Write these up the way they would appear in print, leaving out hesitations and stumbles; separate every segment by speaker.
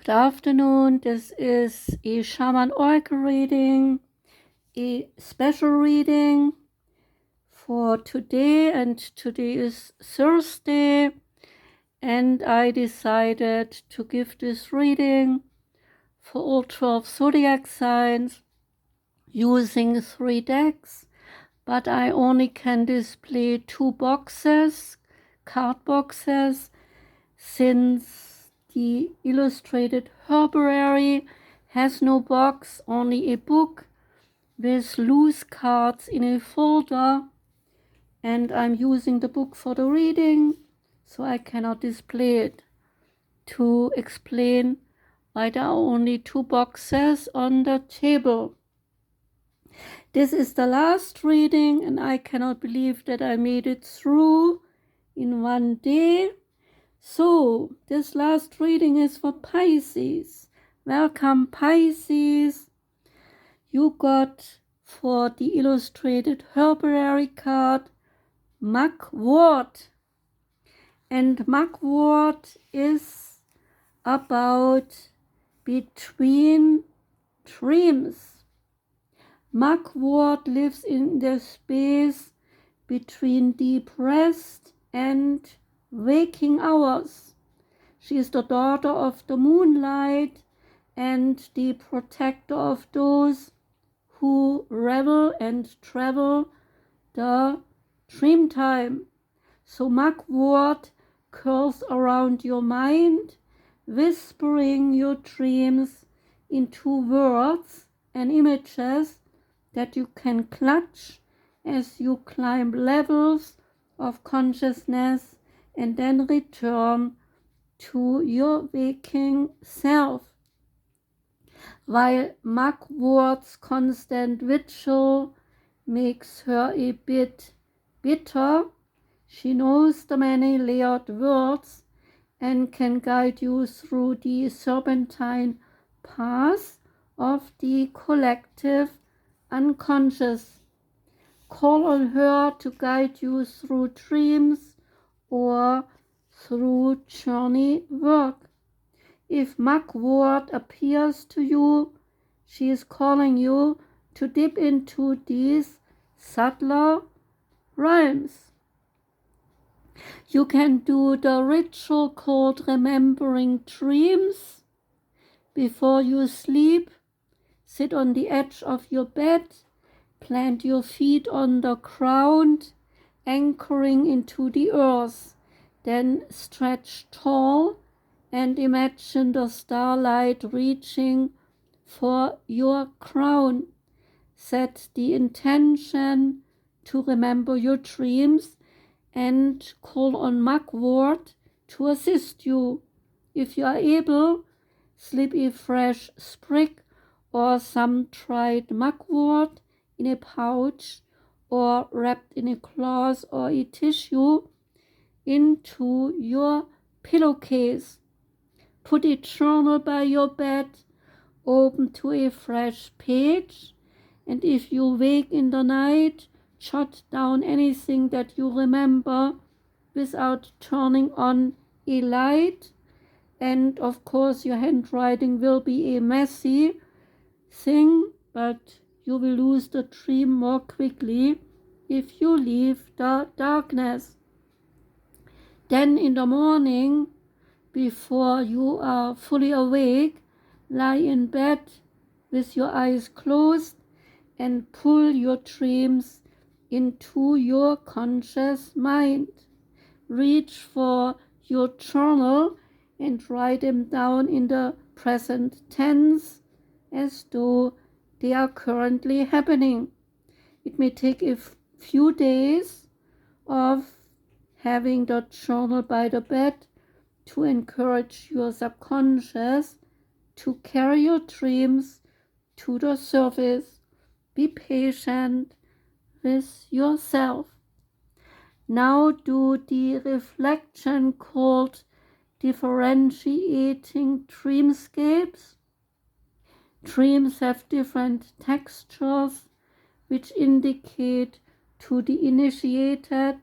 Speaker 1: Good afternoon. This is a shaman oracle reading, a special reading for today, and today is Thursday, and I decided to give this reading for all 12 zodiac signs using 3 decks, but I only can display 2 boxes, card boxes, since the illustrated Herbiary has no box, only a book with loose cards in a folder, and I'm using the book for the reading, so I cannot display it. To explain why there are only 2 boxes on the table. This is the last reading, and I cannot believe that I made it through in one day. So, this last reading is for Pisces. Welcome, Pisces. You got for the illustrated Herbiary card Mugwort. And Mugwort is about between dreams. Mugwort lives in the space between deep rest and waking hours. She is the daughter of the moonlight and the protector of those who revel and travel the dream time. So Mugwort curls around your mind, whispering your dreams into words and images that you can clutch as you climb levels of consciousness and then return to your waking self. While Mugwort's constant vigil makes her a bit bitter, she knows the many layered worlds and can guide you through the serpentine path of the collective unconscious. Call on her to guide you through dreams or through journey work. If Mugwort appears to you, she is calling you to dip into these subtler realms. You can do the ritual called remembering dreams before you sleep. Sit on the edge of your bed, plant your feet on the ground, anchoring into the earth. Then stretch tall and imagine the starlight reaching for your crown. Set the intention to remember your dreams and call on Mugwort to assist you. If you are able, slip a fresh sprig or some dried mugwort in a pouch or wrapped in a cloth or a tissue into your pillowcase. Put a journal by your bed, open to a fresh page, and if you wake in the night, jot down anything that you remember without turning on a light. And of course your handwriting will be a messy thing, but you will lose the dream more quickly if you leave the darkness. Then in the morning, before you are fully awake, lie in bed with your eyes closed and pull your dreams into your conscious mind. Reach for your journal and write them down in the present tense as though they are currently happening. It may take a few days of having the journal by the bed to encourage your subconscious to carry your dreams to the surface. Be patient with yourself. Now do the reflection called differentiating dreamscapes. Dreams have different textures which indicate to the initiated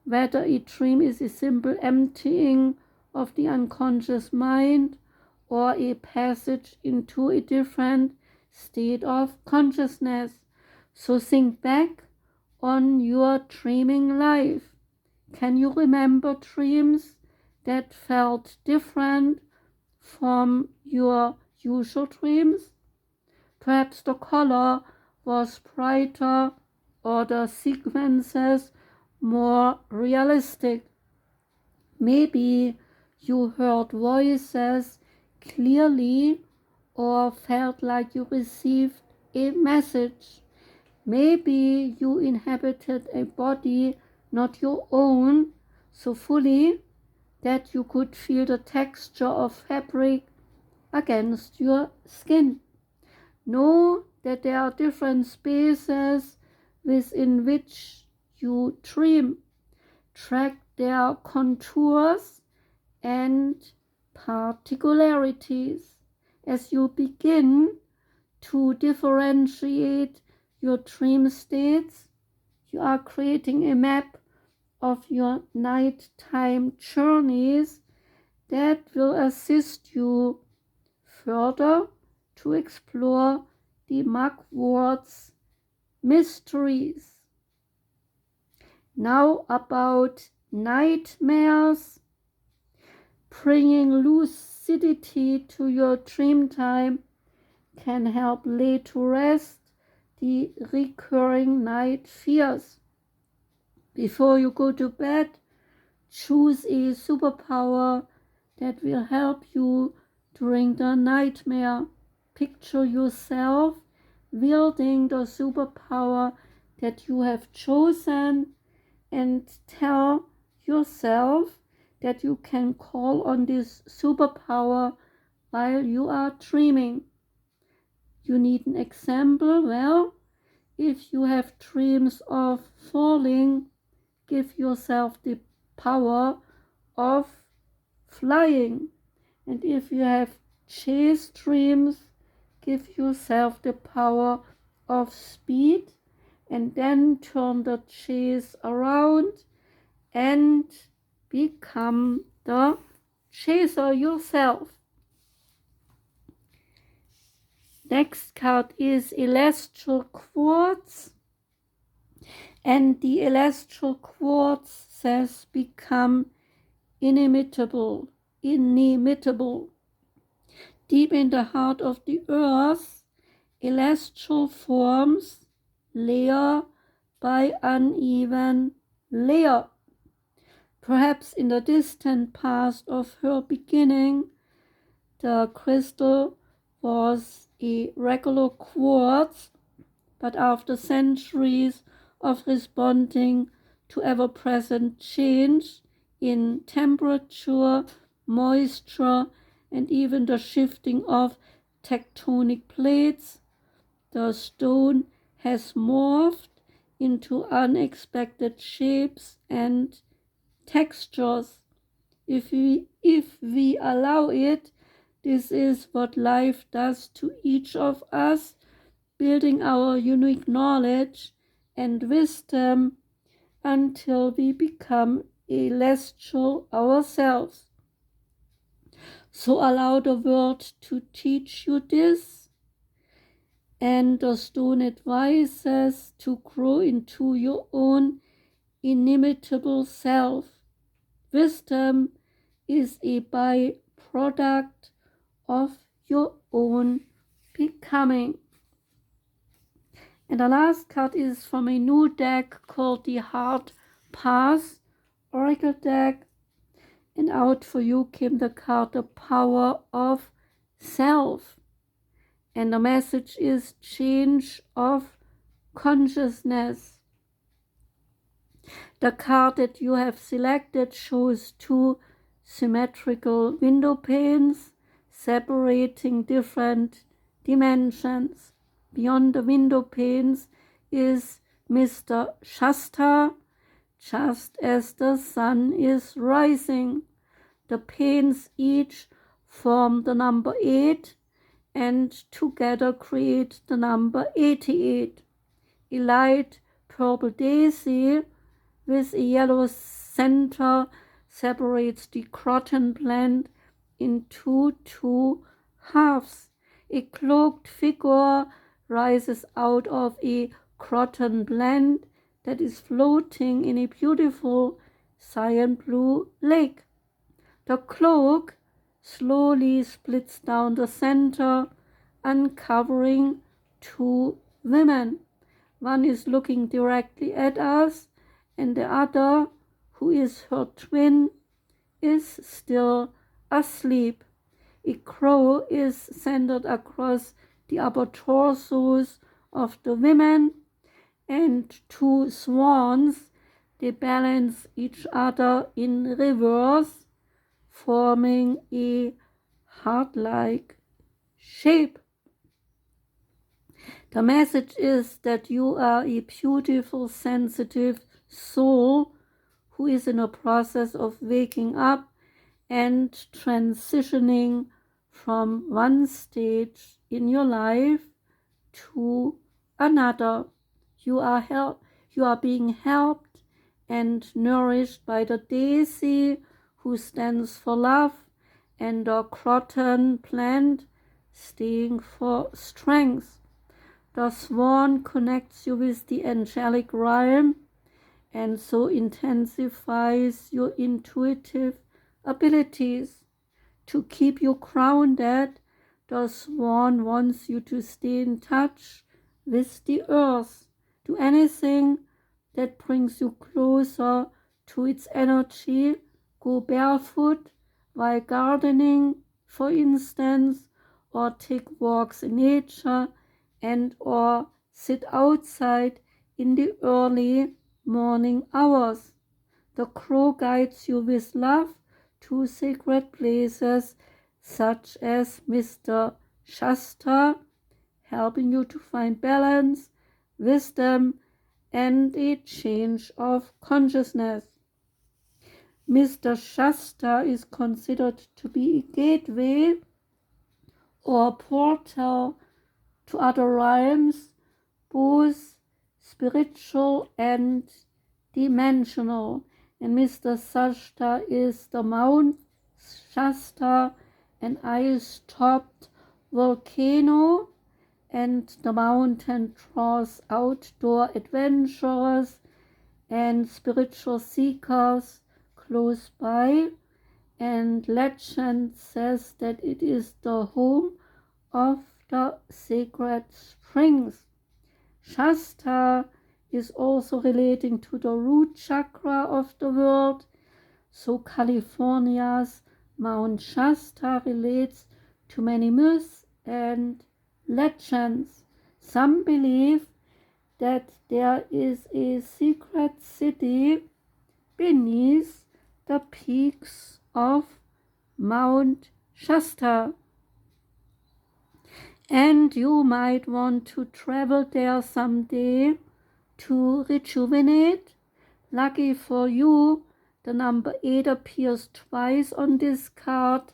Speaker 1: whether a dream is a simple emptying of the unconscious mind or a passage into a different state of consciousness. So think back on your dreaming life. Can you remember dreams that felt different from your usual dreams? Perhaps the color was brighter or the sequences more realistic. Maybe you heard voices clearly or felt like you received a message. Maybe you inhabited a body not your own so fully that you could feel the texture of fabric against your skin. Know that there are different spaces within which you dream. Track their contours and particularities. As you begin to differentiate your dream states, you are creating a map of your nighttime journeys that will assist you further to explore the Mugwort's mysteries. Now about nightmares. Bringing lucidity to your dream time can help lay to rest the recurring night fears. Before you go to bed, choose a superpower that will help you during the nightmare. Picture yourself wielding the superpower that you have chosen and tell yourself that you can call on this superpower while you are dreaming. You need an example? Well, if you have dreams of falling, give yourself the power of flying. And if you have chase dreams, give yourself the power of speed, and then turn the chase around and become the chaser yourself. Next card is Elestial Quartz, and the Elestial Quartz says become inimitable. Deep in the heart of the earth, celestial forms, layer by uneven layer. Perhaps in the distant past of her beginning, the crystal was a regular quartz, but after centuries of responding to ever-present change in temperature, moisture, and even the shifting of tectonic plates, the stone has morphed into unexpected shapes and textures. If we allow it, this is what life does to each of us, building our unique knowledge and wisdom until we become celestial ourselves. So allow the world to teach you this, and the stone advises to grow into your own inimitable self. Wisdom is a byproduct of your own becoming. And the last card is from a new deck called the Heart Path Oracle deck. And out for you came the card, the Power of Self. And the message is change of consciousness. The card that you have selected shows two symmetrical window panes separating different dimensions. Beyond the window panes is Mr. Shasta, just as the sun is rising. The panes each form the number 8 and together create the number 88. A light purple daisy with a yellow center separates the croton plant into two halves. A cloaked figure rises out of a cotton blend that is floating in a beautiful cyan blue lake. The cloak slowly splits down the center, uncovering two women. One is looking directly at us, and the other, who is her twin, is still asleep. A crow is centered across the upper torsos of the women, and two swans, they balance each other in reverse, forming a heart-like shape. The message is that you are a beautiful, sensitive soul who is in a process of waking up and transitioning from one stage in your life to another. You are being helped and nourished by the daisy, who stands for love, and the croton plant staying for strength. The swan connects you with the angelic realm and so intensifies your intuitive abilities. To keep you grounded, the swan wants you to stay in touch with the earth. Do anything that brings you closer to its energy. Go barefoot while gardening, for instance, or take walks in nature and or sit outside in the early morning hours. The crow guides you with love to sacred places such as Mr. Shasta, helping you to find balance, wisdom, and a change of consciousness. Mr. Shasta is considered to be a gateway or portal to other realms, both spiritual and dimensional. And Mr. Shasta is the Mount Shasta, an ice-topped volcano, and the mountain draws outdoor adventurers and spiritual seekers close by, and legend says that it is the home of the sacred springs. Shasta is also relating to the root chakra of the world, so California's Mount Shasta relates to many myths and legends. Some believe that there is a secret city beneath the peaks of Mount Shasta, and you might want to travel there someday to rejuvenate. Lucky for you, the number 8 appears twice on this card.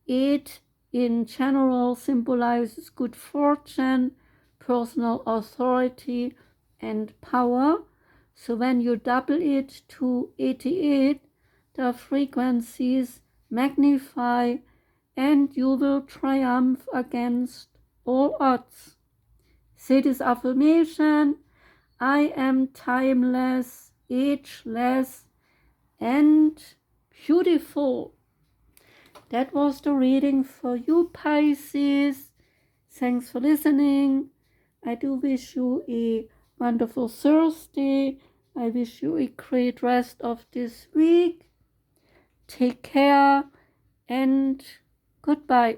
Speaker 1: 8 in general symbolizes good fortune, personal authority, and power. So when you double it to 88, the frequencies magnify and you will triumph against all odds. Say this affirmation: I am timeless, ageless, and beautiful. That was the reading for you, Pisces. Thanks for listening. I do wish you a wonderful Thursday. I wish you a great rest of this week. Take care and goodbye.